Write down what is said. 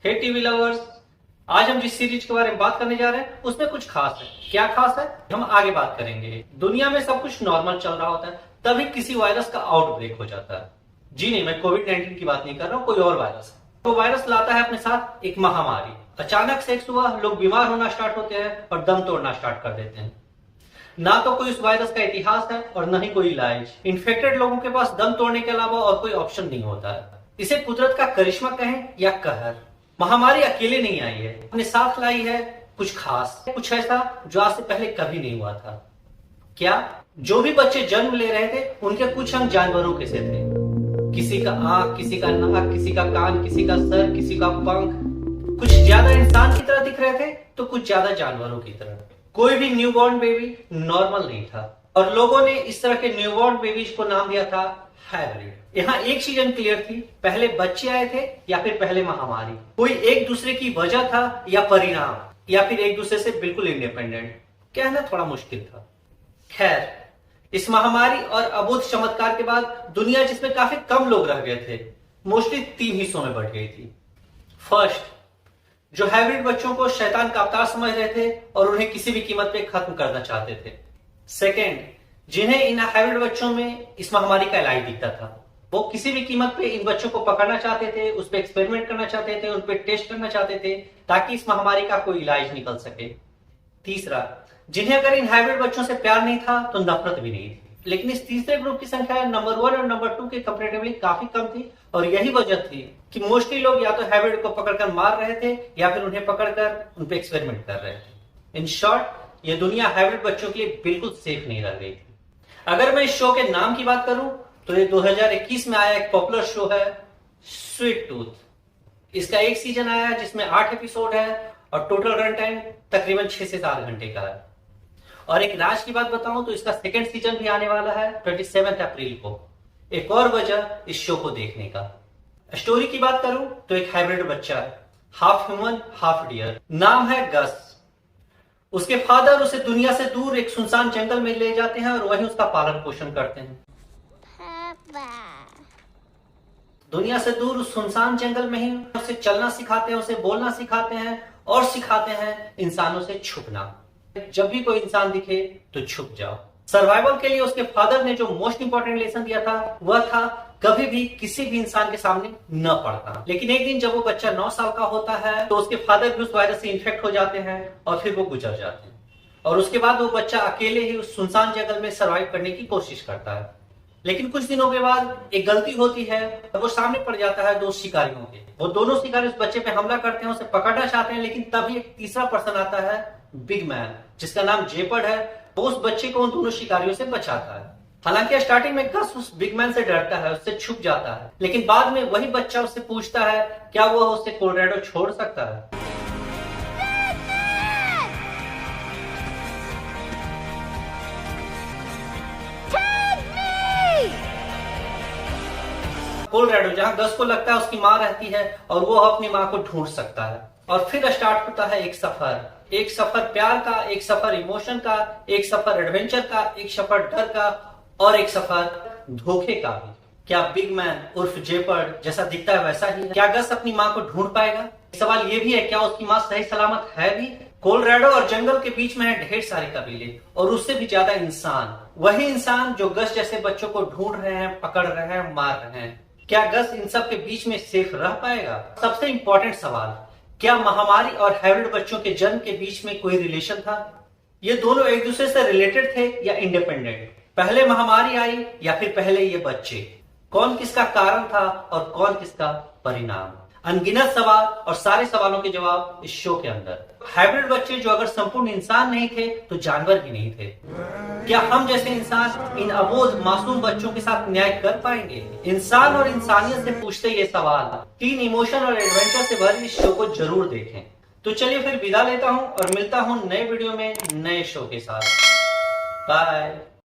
हे TV lovers, आज हम जिस सीरीज के बारे में बात करने जा रहे हैं उसमें कुछ खास है। क्या खास है हम आगे बात करेंगे। दुनिया में सब कुछ नॉर्मल चल रहा होता है, तभी किसी वायरस का आउटब्रेक हो जाता है। जी नहीं, मैं कोविड-19 की बात नहीं कर रहा हूं, कोई और वायरस है। वो वायरस लाता है अपने साथ एक महामारी। अचानक से एक सुबह लोग बीमार होना स्टार्ट होते हैं और दम तोड़ना स्टार्ट कर देते हैं। ना तो कोई उस वायरस का इतिहास है और न ही कोई इलाज। इन्फेक्टेड लोगों के पास दम तोड़ने के अलावा और कोई ऑप्शन नहीं होता है। इसे कुदरत का करिश्मा कहें या कहर। महामारी अकेले नहीं आई है, अपने साथ लाई है कुछ खास, कुछ ऐसा जो आज से पहले कभी नहीं हुआ था। क्या? जो भी बच्चे जन्म ले रहे थे उनके कुछ अंग जानवरों के से थे। किसी का आंख, किसी का नाक, किसी का कान, किसी का सर, किसी का पंख। कुछ ज्यादा इंसान की तरह दिख रहे थे तो कुछ ज्यादा जानवरों की तरह। कोई भी न्यूबॉर्न बेबी नॉर्मल नहीं था और लोगों ने इस तरह के न्यूबॉर्न बेबीज को नाम दिया था हाइब्रिड। यहाँ एक चीज क्लियर थी, पहले बच्चे आए थे या फिर पहले महामारी। कोई एक दूसरे की वजह था या परिणाम, या फिर एक दूसरे से बिल्कुल इंडिपेंडेंट। कहना थोड़ा मुश्किल था। खैर, इस महामारी और अबूझ चमत्कार के बाद दुनिया जिसमें काफी कम लोग रह गए थे, मोस्टली 3 हिस्सों में बढ़ गई थी। फर्स्ट, जो हाइब्रिड बच्चों को शैतान का अवतार समझ रहे थे और उन्हें किसी भी कीमत पे खत्म करना चाहते थे। सेकेंड, जिन्हें इन हाइब्रिड बच्चों में इस महामारी का इलाज दिखता था। वो किसी भी कीमत पे इन बच्चों को पकड़ना चाहते थे, उस पर एक्सपेरिमेंट करना चाहते थे, उन पर टेस्ट करना चाहते थे ताकि इस महामारी का कोई इलाज निकल सके। तीसरा, जिन्हें अगर इन हाइब्रिड बच्चों से प्यार नहीं था तो नफरत भी नहीं थी। लेकिन इस तीसरे ग्रुप की संख्या नंबर 1 और नंबर 2 के कंपैरेटिवली काफी कम थी और यही वजह थी कि मोस्टली लोग या तो हाइब्रिड को पकड़कर मार रहे थे या फिर उन्हें पकड़कर उन पे एक्सपेरिमेंट कर रहे थे। इन शॉर्ट, ये दुनिया हाइब्रिड बच्चों के लिए बिल्कुल सेफ नहीं रह गई थी। अगर मैं इस शो के नाम की बात करूं तो ये 2021 में आया एक पॉपुलर शो है स्वीट टूथ। इसका एक सीजन आया है जिसमें 8 एपिसोड है और टोटल रन टाइम तकरीबन 6 से 7 घंटे का है। और एक राज की बात बताऊं तो इसका सेकंड सीजन भी आने वाला है 27 अप्रैल को। एक और वजह इस शो को देखने का। स्टोरी की बात करूं तो एक हाइब्रिड बच्चा है, हाफ ह्यूमन हाफ डियर। नाम है गस। उसके फादर उसे दुनिया से दूर एक सुनसान जंगल में ले जाते हैं और वहीं उसका पालन पोषण करते हैं। दुनिया से दूर उस सुनसान जंगल में ही उसे चलना सिखाते हैं, उसे बोलना सिखाते हैं और सिखाते हैं इंसानों से छुपना। जब भी कोई इंसान दिखे तो छुप जाओ। सर्वाइवल के लिए उसके फादर ने जो मोस्ट इंपॉर्टेंट लेसन दिया था वह था कभी भी किसी भी इंसान के सामने न पड़ना। लेकिन एक दिन जब वो बच्चा 9 साल का होता है तो उसके फादर भी उस वायरस से इन्फेक्ट हो जाते हैं और फिर वो गुजर जाते हैं। और उसके बाद वो बच्चा अकेले ही उस सुनसान जंगल में सर्वाइव करने की कोशिश करता है। लेकिन कुछ दिनों के बाद एक गलती होती है और वो सामने पड़ जाता है 2 शिकारियों के। वो दोनों शिकारी उस बच्चे पे हमला करते हैं, उसे पकड़ना चाहते हैं, लेकिन तभी एक तीसरा पर्सन आता है, बिग मैन, जिसका नाम जेपर्ड है। वो उस बच्चे को उन दोनों शिकारियों से बचाता है। हालांकि स्टार्टिंग में गस उस बिग मैन से डरता है, उससे छुप जाता है, लेकिन बाद में वही बच्चा उससे पूछता है क्या वह उससे कोलोराडो छोड़ सकता है। कोलोराडो, जहां गस को लगता है उसकी मां रहती है और वो अपनी मां को ढूंढ सकता है। और फिर स्टार्ट होता है एक सफर प्यार का, एक सफर इमोशन का, एक सफर एडवेंचर का, एक सफर डर का और एक सफर धोखे का भी। क्या बिग मैन उर्फ जेपर्ड जैसा दिखता है वैसा ही है? क्या गस अपनी मां को ढूंढ पाएगा? सवाल ये भी है, क्या उसकी मां सही सलामत है भी? कोलोराडो और जंगल के बीच में है ढेर सारे कबीले और उससे भी ज्यादा इंसान। वही इंसान जो गस जैसे बच्चों को ढूंढ रहे हैं, पकड़ रहे हैं, मार रहे हैं। क्या गस इन सब के बीच में सेफ रह पाएगा? सबसे इंपॉर्टेंट सवाल, क्या महामारी और हाइब्रिड बच्चों के जन्म के बीच में कोई रिलेशन था? ये दोनों एक दूसरे से रिलेटेड थे या इंडिपेंडेंट? पहले महामारी आई या फिर पहले ये बच्चे? कौन किसका कारण था और कौन किसका परिणाम? अनगिनत सवाल और सारे सवालों के जवाब इस शो के अंदर। हाइब्रिड बच्चे जो अगर संपूर्ण इंसान नहीं थे तो जानवर भी नहीं थे। क्या हम जैसे इंसान इन अबोध मासूम बच्चों के साथ न्याय कर पाएंगे? इंसान और इंसानियत से पूछते ये सवाल 3 इमोशन और एडवेंचर से भरे इस शो को जरूर देखें। तो चलिए फिर विदा लेता हूं और मिलता हूं नए वीडियो में नए शो के साथ। बाय।